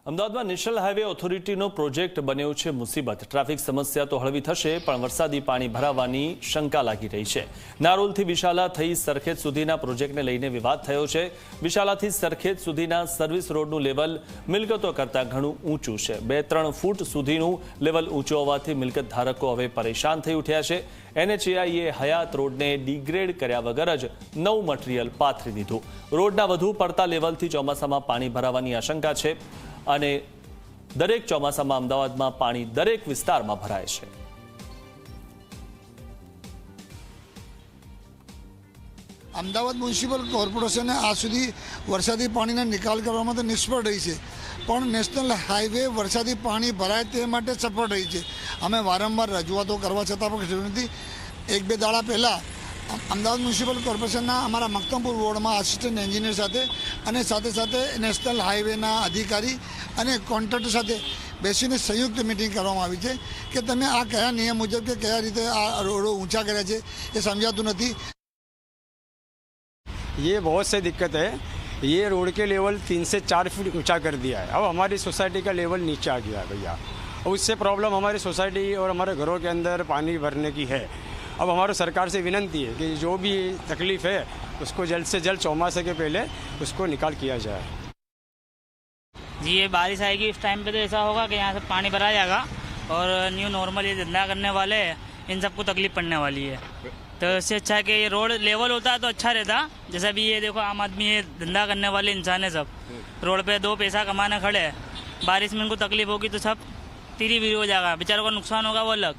અમદાવાદમાં national highway ઓથોરિટીનો project બન્યો છે મુસીબત। ટ્રાફિક સમસ્યા તો હળવી થશે, પણ વરસાદી પાણી ભરાવાની શંકા લાગી રહી છે। નારોલથી વિશાલા થઈ સરખેજ સુધીના પ્રોજેક્ટને લઈને વિવાદ થયો છે। વિશાલાથી સરખેજ સુધીના સર્વિસ રોડનું લેવલ મિલકતો કરતાં ઘણું ઊંચું છે। 2-3 ફૂટ સુધીનું લેવલ ઊંચું હોવાથી મિલકત ધારકો હવે પરેશાન થઈ ઉઠ્યા છે। NHAIએ હયાત રોડને ડિગ્રેડ કર્યા વગર જ નવું મટીરીયલ પાથરી દીધું। રોડના વધુ પડતા લેવલથી ચોમાસામાં પાણી ભરાવાની આશંકા છે અને દરેક ચોમાસામાં અમદાવાદમાં પાણી દરેક વિસ્તારમાં ભરાય છે। અમદાવાદ મ્યુનિસિપલ કોર્પોરેશને આજ સુધી વરસાદી પાણીનો નિકાલ કરવામાં તો નિષ્ફળ રહી છે, પણ નેશનલ હાઈવે વરસાદી પાણી ભરાય તે માટે સફળ રહી છે। અમે વારંવાર રજૂઆતો કરવા છતાં પણ થયું નથી। 1-2 દાડા પહેલાં અમદાવાદ મ્યુનિસિપલ કોર્પોરેશનના અમારા મક્તમપુર વોર્ડમાં આસિસ્ટન્ટ એન્જિનિયર સાથે અને સાથે નેશનલ હાઈવેના અધિકારી અને કોન્ટ્રાક્ટર સાથે બેસીને સંયુક્ત મિટિંગ કરવામાં આવી છે કે તમે આ કયા નિયમ મુજબ કે કયા રીતે આ રોડો ઊંચા કર્યા છે એ સમજાતું નથી। ये बहुत से दिक्कत है। ये रोड के लेवल 3 से 4 फीट ऊंचा कर दिया है। अब हमारी सोसाइटी का लेवल नीचे आ गया है भैया, और उससे प्रॉब्लम हमारी सोसाइटी और हमारे घरों के अंदर पानी भरने की है। अब हमारी सरकार से विनती है कि जो भी तकलीफ है उसको जल्द से जल्द चौमासे के पहले उसको निकाल किया जाए। जी, ये बारिश आएगी इस टाइम पे तो ऐसा होगा कि यहाँ से पानी भरा जाएगा और न्यू नॉर्मल ये धंधा करने वाले इन सबको तकलीफ पड़ने वाली है। तो इससे अच्छा है कि ये रोड लेवल होता है तो अच्छा रहता। जैसे अभी ये देखो, आम आदमी ये धंधा करने वाले इंसान है, सब रोड पे 2 पैसा कमाने खड़े हैं। बारिश में इनको तकलीफ होगी तो सब तीरी बीरी हो जाएगा, बेचारों का नुकसान होगा वो अलग।